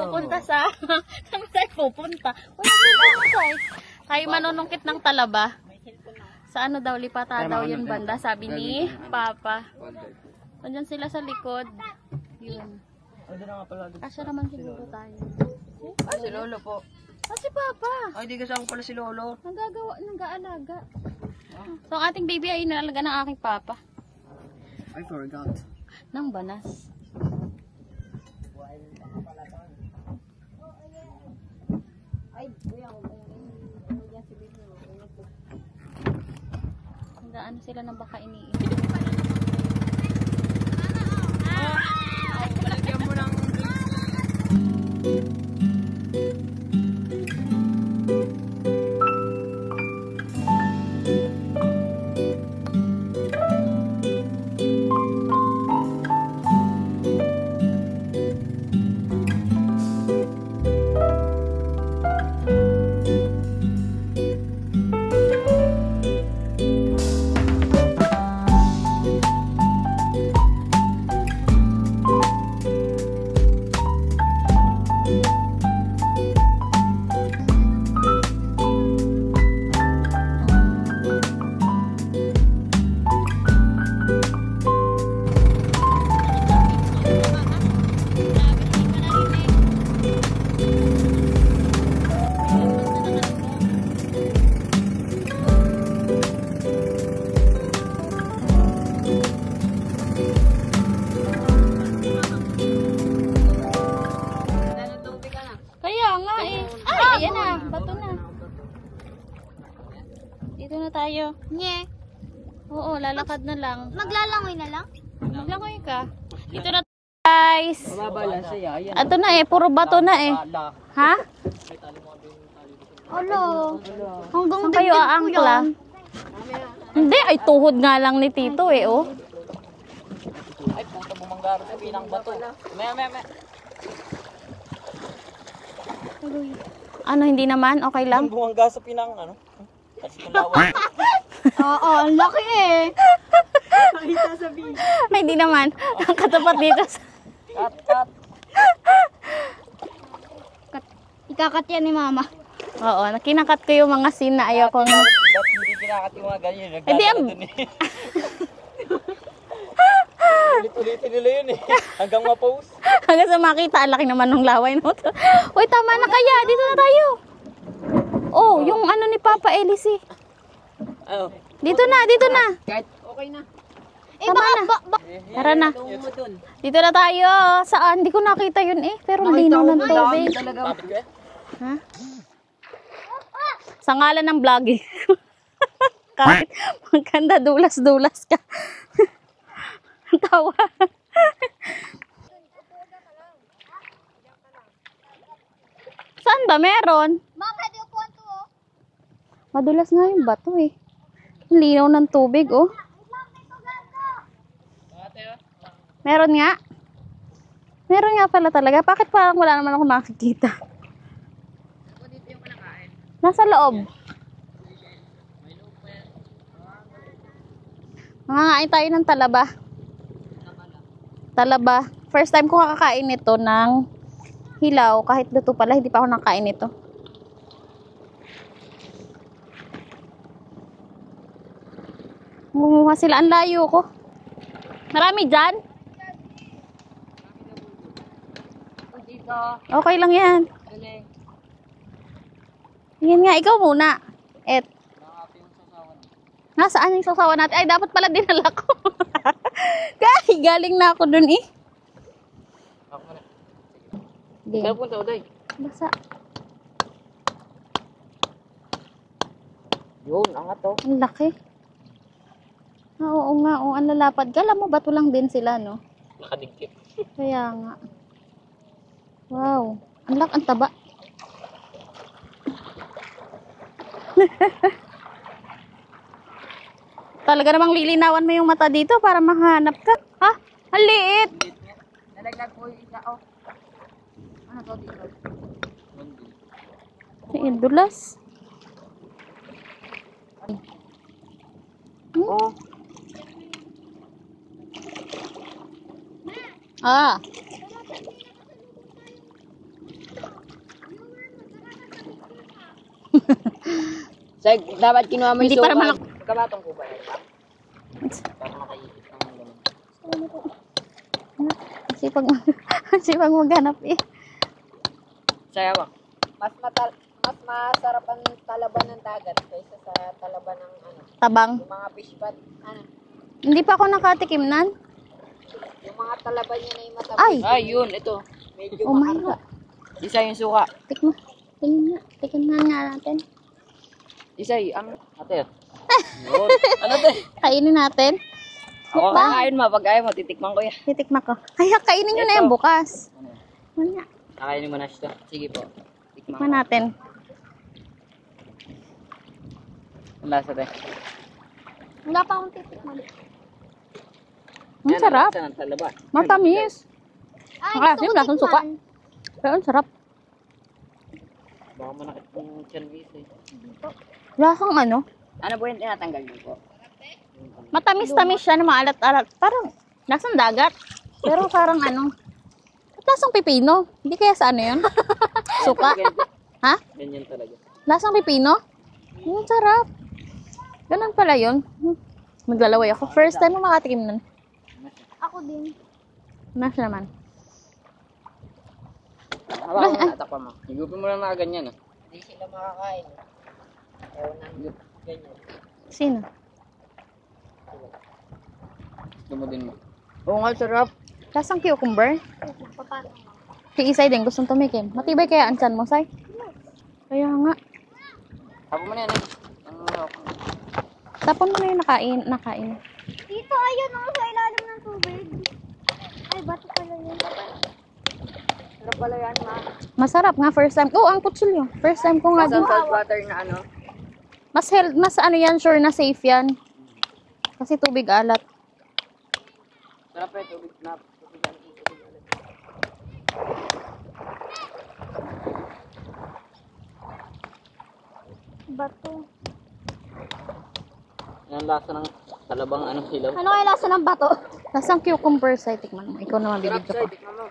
pupunta sa... Saan tayo pupunta? Uy, tayo manunungkit ng talaba. Sa ano daw, lipata daw yun banda, sabi ni Papa. Nandiyan sila sa likod. Yun. Kasya naman siguro tayo. Ah, si Lolo po. Ah, si Papa. Ay, di kasama pala si Lolo. Nag-aalaga. So, ang ating baby ay inalaga ng aking Papa. I forgot. Nang banas. Ano sila ng baka iniinom. Palagyan mo ng... Ayan na, bato na. Dito na tayo. Nye. Oo, lalakad na lang. Maglalangoy na lang? Maglangoy ka. Dito na guys. Mababala siya. Ayan. Ato na eh, puro bato na eh. Ha? Alo. Hanggang Saan kayo aangkla? Hindi, ay tuhod nga lang ni Tito eh, oh. Ay, puta bumanggaro sa pinang bato. Maya. Ano, hindi naman? Okay lang? Bumangga sa pinang, ano? Kasi kulawan. Oo, ang laki eh. Ay, hindi naman. Ang katapat dito. Cut. Ikakat yan ni Mama. Oo, nakinakat ko yung mga scene na ayaw kong... Ba't hindi kinakat yung mga ganyan? Hindi, Nagdadala dun eh. Ulit-ulitin nila yun eh. Hanggang ma-post. Hanggang sa makita, ang laki naman ng laway. No? Uy, tama na kaya. Dito na tayo. Oh, yung ano ni Papa Elise. Ano? Dito na. Kahit okay na. Tama na. Tara na. Dito na tayo. Saan? Hindi ko nakita yun eh. Pero linaw ng tubig. Bakit ka? Ha? Sa ngalan ng vlogging. Kahit maganda dulas-dulas ka. Tawa. Saan ba meron? Ma, pwede upuan to oh. Madulas nga yung bato eh. Linaw ng tubig oh. Meron nga. Meron nga pala talaga. Bakit parang wala naman ako nakikita? Nasa loob. Mangangain tayo ng talaba. Talaba. First time ko kakakain ito ng hilaw. Kahit luto pala, hindi pa ako nakain ito. Mumuha sila. Ang layo ko. Marami dyan? Okay lang yan. Yan nga, ikaw muna. Nasaan yung sasawa natin? Ay, dapat pala dinala ko. Kaya, galing na ako dun eh. Kaya punta ko day. Basa. Yun, angat to. Ang laki. Oo nga, oh, ang lalapad. Kala mo, bato lang din sila, no? Nakadikit. Kaya nga. Wow. Ang taba. Talaga namang lilinawan mo yung mata dito para makahanap ka. Ha? Ang liit. Nalaglag po yung isa, oh. Ano to dito? Ang dulas. Oh. Say, dapat kinuha mo Hindi yung para suka. malak- Kamatong ko ba yan? Para makaisip ng ganun. Sipag, sipag maghanap eh. Sayawak. Mas masarap ang talaban ng dagat kaysa sa talaban ng ano, Tabang. yung mga fish pot. Ano? Hindi pa ako nakatikim nan. Yung mga talaban niya na yung matamis. Ay! Ay, yun, ito. Medyo Oh my maarap. God. Isa yung suka. Tikma. Tingnan nga. Tingnan nga natin. Isa yung ate. Yun. Ano te? Kainin natin. Ako Mukbang. kakain mo. Pag ayaw mo, titikman ko yan. Titikma ko. Kaya kainin nyo na yan bukas. Ano nga. Kakainin mo na siya. Sige po. Tikman Tikman natin. Ang lasa te. Wala pa akong titikman. Ang sarap. Ang lasa ng talaba. Matamis. Ay, Ah, gusto yun, ko lasang suka. tikman. Pero ang sarap. Baka manakit yung chanvis eh. Lasang ano? Ano po yung tinatanggal niyo po? Matamis-tamis siya na maalat-alat. Parang lasang dagat. Pero parang ano. Lasang pipino. Hindi kaya sa ano yun? Suka. Ha? Ganyan talaga. Lasang pipino? Ang sarap. Ganun pala yun. Maglalaway ako. First time mo makatikim nun. Ako din. Mas naman. Hawakan mo na, takpan mo. Higupin mo lang na ganyan ah. Hindi sila makakain. Ewan na ganyan. Sino? Dumudin mo. Oo nga, sarap. Lasang cucumber? Paano? Si Isay din gustong tumikim. Matibay kaya ang tiyan mo, Say? Kaya nga. Tapos mo na yan eh. Tapon mo na yung nakain. Dito, ayun ako sa ilalim ng tubig. Ay, bato pala yun. Sarap pala yan, ma. Masarap nga first time. Oh, ang kutsilyo. First time ko nga din. Salt water na ano. Mas ano yan, sure na safe yan. Kasi tubig alat. Sarap pa yung tubig na. Bato. Yan ang lasa ng talabang ano silaw. Ano kaya lasa ng bato? Lasang cucumber, Say. Tikman mo. Ikaw naman Sarap bibidyo siya, ko. tikman mo.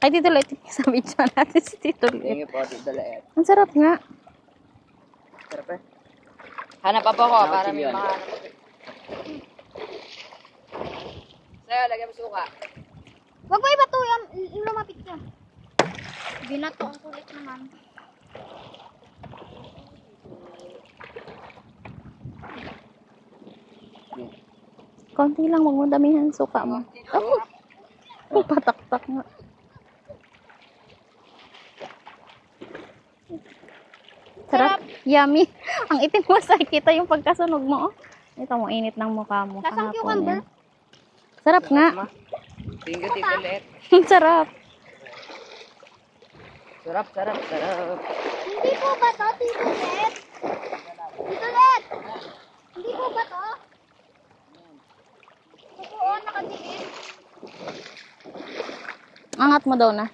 Ay, Tito Liet. Sa video natin si Tito Liet. Tingin po, tito Laet. Ang sarap nga. Sarap eh. Hanap pa po ako para may mga hanap. Sa'yo, lagyan mo suka. Wag mo ibato yan. Lumapit ka. Binato ang kulit naman. Konti lang, wag mo damihan suka mo. Oh, patak-tak nga. Sarap. Yummy. Ang itim mo, Say. Kita yung pagkasunog mo, oh. Ito mo, init ng mukha mo. Lasang kahapon cucumber. yan. Sarap nga. Tingin ko, tito Laet. Sarap. Sarap, sarap, sarap. Hindi po ba to, Tito Let? Tito Let! Hindi po ba to? Oo, nakadikit. Angat mo daw na.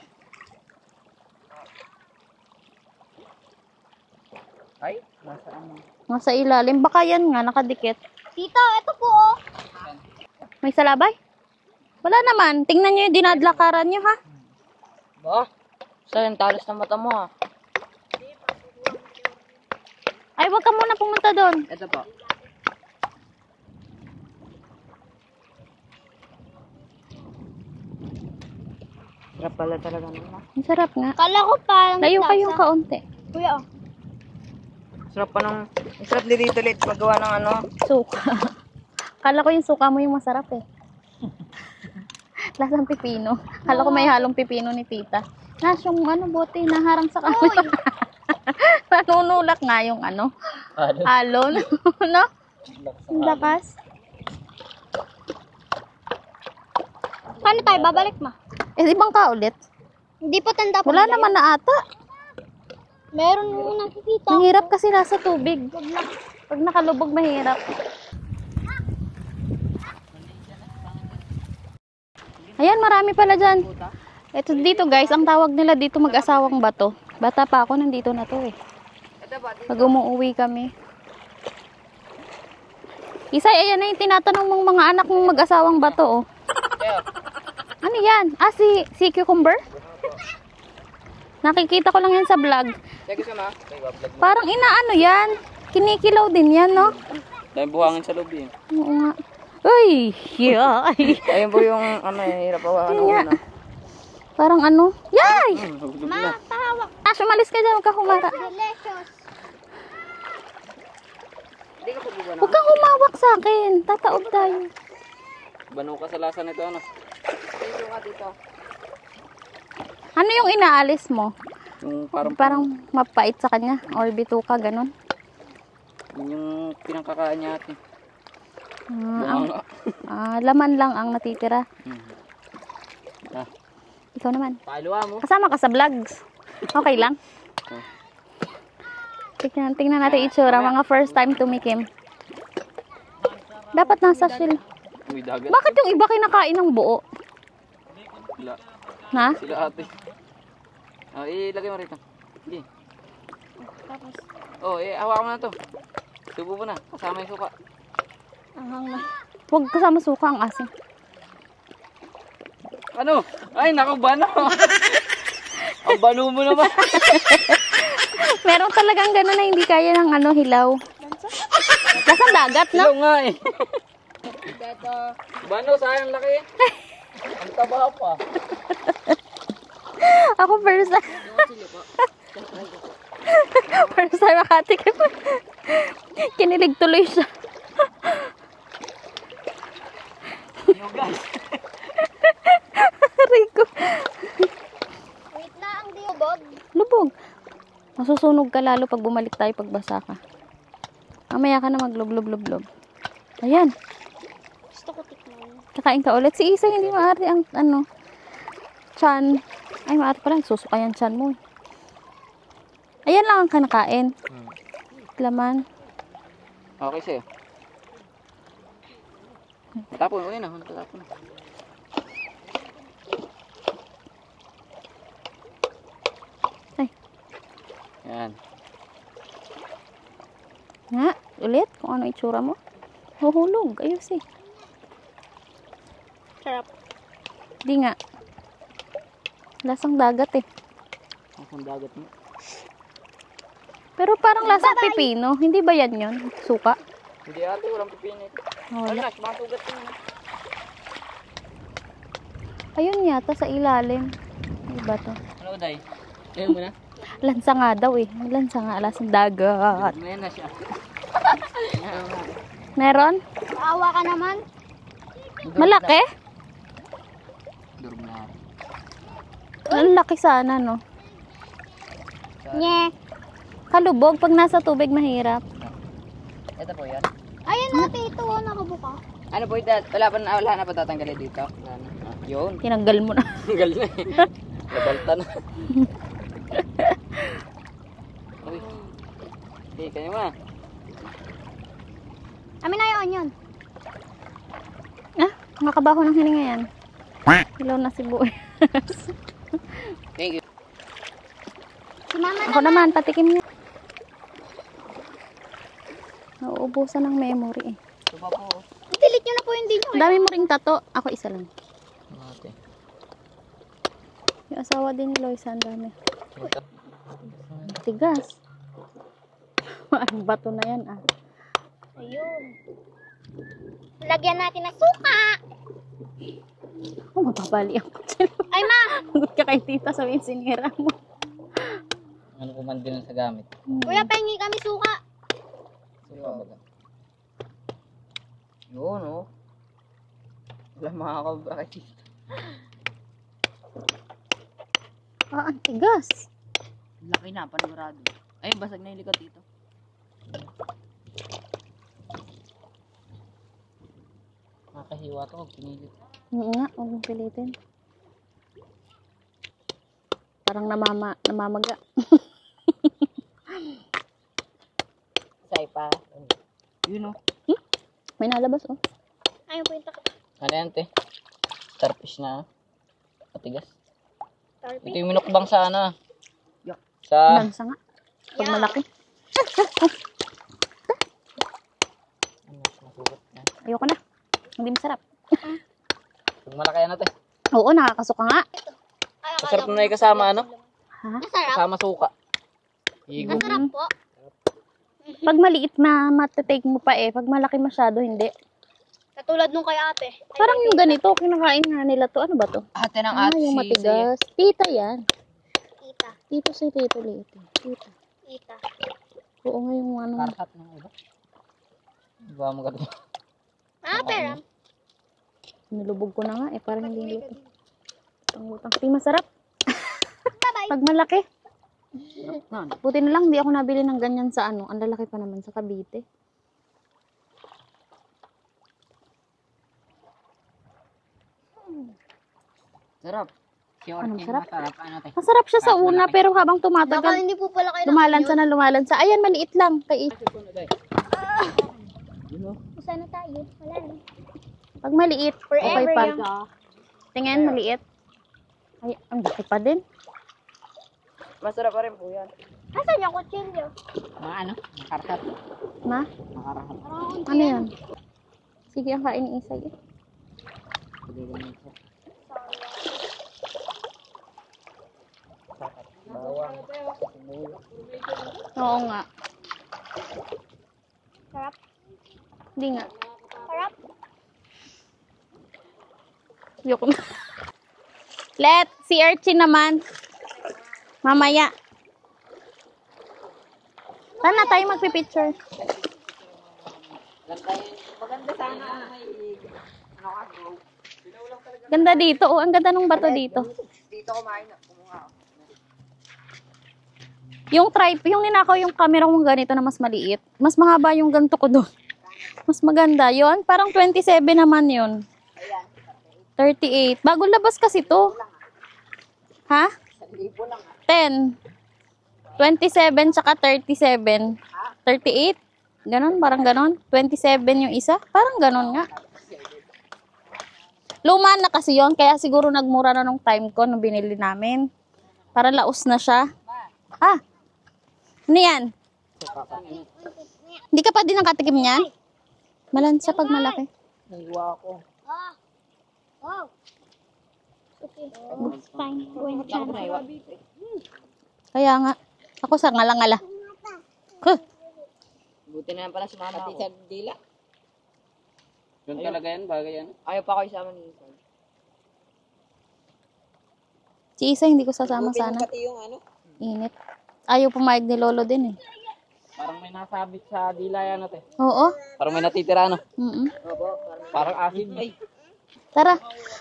Ay, nasa ano. Nasa ilalim. Baka yan nga, nakadikit. Tito, ito po oh. May salabay? Wala naman. Tingnan nyo yung dinadlakaran nyo, ha? Ba? Saan talos ng mata mo ah. Ay, wag ka muna pumunta doon. Ito po. Sarap pala talaga naman. Ang sarap nga. Kala ko parang Layo kayong kaunti. Kuya oh. Sarap pa ng... Sarap dito ulit magawa ng ano. Suka. Kala ko yung suka mo yung masarap eh. Lasang pipino. Kala ko may halong pipino ni tita. Nas yung ano, bote, naharang sa kamay. Nanunulak nga yung ano. Halo. No? Ang lakas. Paano tayo? Babalik ma? Eh, di bang ka ulit? Hindi po tanda po. Wala naman na ata. Meron nung nakikita. Ang hirap kasi nasa tubig. Pag nakalubog, mahirap. Ayan, marami pala dyan. Ito dito guys, ang tawag nila dito mag-asawang bato. Bata pa ako, nandito na to eh. Ito ba? Pag umuwi kami. Isay, ayan na yung tinatanong mong mga anak mong mag-asawang bato oh. Ano yan? Ah, si cucumber? Nakikita ko lang yan sa vlog. Sige sama. Parang inaano yan. Kinikilaw din yan, no? Dahil buhangin sa loob yun. Oo nga. Uy! Yeah. Ayun po yung ano eh, hirap awa. Ano Kaya. una. Parang ano? Yay! Ma, pahawak. Ash, umalis ka dyan. Huwag ka humara. Delicious. Hindi ka pagbubana. Huwag kang humawak sa akin. Tataob tayo. Bano ka sa lasa nito ano? Dito ka dito. Ano yung inaalis mo? Yung parang Parang mapait sa kanya. Or bituka, ganun. yun yung pinangkakain niya ate. Laman lang ang natitira. Ah, Ikaw naman. paluwa mo. Kasama ka sa vlogs. Okay lang. Tingnan natin itsura. Mga first time tumikim. Dapat nasa shell. Uy, dagat. Bakit yung iba kinakain ng buo? Sila, Ha? sila ate. Ah, ilagay mo rito. Hindi. Oh, hawakan mo na to. Subo mo na. Kasama yung suka. Huwag kasama suka ang asin. Ano? Ay, naku, bano. Ang bano mo naman. Meron talagang gano'n na hindi kaya ng ano, hilaw. Lasang dagat, no? Ilaw nga eh. Bano, sayang laki. Ang taba pa. Ako first time. First time makatikim. Kinilig tuloy siya. Yugas. Rico. Wait na ang diubog. Lubog. Masusunog ka lalo pag bumalik tayo pagbasa ka. Mamaya ka na maglob-lob-lob-lob. Ayan. Gusto ko tikman. Kakain ka ulit. Si Isa hindi maaari ang ano. Chan. Ay, maaari pala. Susuka yung chan mo. Ayan lang ang kanakain. Laman. Okay sa'yo. Tapon mo na. Tapon. Ay. Yan. Nga. Ulit. Kung ano itsura mo. Huhulog. Ayos eh. Sarap. Di nga. Lasang dagat eh. Ang dagat mo. Pero parang lasang pipino. Hindi ba yan yun? Suka? Hindi ate, walang pipinit. Wala. Wala, masugat mo. Ayun yata sa ilalim. Iba to. Ano day? Ayun mo na. Lansa nga daw eh. Lansa nga. Lasang dagat. Ayan na siya. Meron? Awa ka naman. Malaki? Durog na. Ang laki sana no. Nye. Kalubog. Pag nasa tubig mahirap. Ito po yan. Ayun ate, ito oh, nakabuka. Ano po ito? Wala na pa tatanggalin dito. Wala na. Ah, yun. Tinanggal mo na. Tanggal na eh. Nabalta na. Uy. Okay, kanya mo na. Amin na yun yun. Ah, makabaho ng hininga yan. Hilaw na si Boy. Thank you. Si mama Ako naman, patikim niya. Nauubusan ng memory eh. Ito pa po. delete nyo na po yung dinyo. Ang dami mo ring tato. Ako isa lang. Ate. Yung asawa din ni Loisa, ang dami. Tigas. Ang bato na yan ah. Ayun. Lagyan natin ng suka. Oh, mapapali ako dyan. Ay ma! Huwag ka kay tita sabihin sinira mo. Ano po man din sa gamit? Kuya, pahingi kami suka. Yun oh. Wala makakabakit. Ah, ang tigas. Laki na, panigurado. Ay, basag na yung likod dito. Makahiwa to, huwag pinilit. Oo nga, huwag mong pilitin. Parang namamaga. Say pa. Yun oh. May nalabas oh. Ayun po yung takot. Ano yan, te? Starfish na. Patigas. Tarpy. Ito yung minukbang sa ano. Sa... Lansa nga. Pag malaki. Ayoko na. Hindi masarap. Pag malaki yan, te. Oo, nakakasuka nga. Masarap na yung kasama, ano? Ha? Masarap. Kasama suka. Higo. Masarap po. Pag maliit matatake mo pa eh. Pag malaki masyado, hindi. Katulad nung kay ate. Parang yung ganito, kinakain nga nila to. Ano ba to? Ate ng Ah, ate. yung matigas. Tita yan. Tita. Tito si Tito Lito. Tita. Tita. Oo nga yung ano. Karhat ng iba. Diba mo gato? Ah, pera. Nilubog ko na nga eh. Parang hindi luto. Utang-utang. Di masarap. Bye-bye. Pag malaki. Nan. Buti na lang, hindi ako nabili ng ganyan sa ano. Ang lalaki pa naman sa Cavite. Sarap. Sure, Anong king sarap? masarap. Ano te? Masarap siya sa una, pero habang Baka tumatagal, hindi po pala kayo lumalansa na lumalansa. Ayan, maliit lang. Kay Sana tayo. Wala na. Pag maliit, okay Forever pa. young. Tingnan, maliit. Ay, ang laki pa din. Masarap pa rin po yan. Asan yung kutsilyo? Mga ano? Makarhat. Ma, Makarhat. ano yan? Sige, ang kain ni Isay. Pwede ganun po. Bawang. Oo nga. Sarap. Hindi nga. Sarap. Yoko na. Let, si Archie naman. Mamaya. Saan na tayo magpipicture? Maganda sana. Ano ka? Ganda dito. Oh, ang ganda ng bato dito. Dito kumain na. Kumuha ako. Yung yung ninakaw yung camera kong ganito na mas maliit. Mas mahaba yung ganito ko doon. Mas maganda. Yon, parang 27 naman yun. 38. Bago labas kasi to. Ha? 10. 27 tsaka 37. 38. Ganon, parang ganon. 27 yung isa. Parang ganon nga. Luma na kasi yon, kaya siguro nagmura na nung time ko nung binili namin. Para laos na siya. Ah, ano yan? Hindi ka pa din nakatikim niyan? Malansa pag malaki. Naiwa ako. Ah. Wow. Okay. It's fine. When Ako naiwa. Kaya nga. Ako sa ngala-ngala. Huh. Buti na lang pala sumama ako. Sa dila. Doon talaga yan, bagay yan. Ayaw pa ako isama ni Isay. Si Isa hindi ko sasama Buti sana. pati yung ano. Init. Ayaw pumayag ni Lolo din eh. Parang may nasabit sa dila yan ate. Oo. Parang may natitira ano. Mm-mm. Opo. Parang asin. Ay. Tara.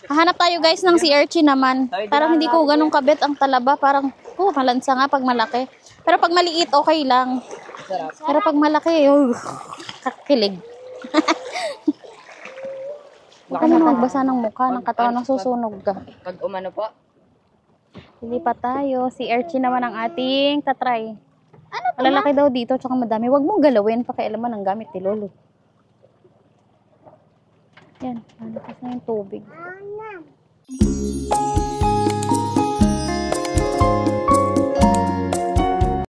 Hahanap tayo guys ng si Archie naman. Parang hindi ko ganun kabit ang talaba. Parang, malansa nga pag malaki. Pero pag maliit, okay lang. Sarap. Pero pag malaki, kakilig. Huwag ka na magbasa ng mukha, ng katawan ng susunog ka. Pag umano po. Hindi pa tayo. Si Archie naman ang ating tatry. Ano to? Malalaki daw dito, tsaka madami. Huwag mong galawin, pakialaman ang gamit ni Lolo. Yan, nanakas na yung tubig.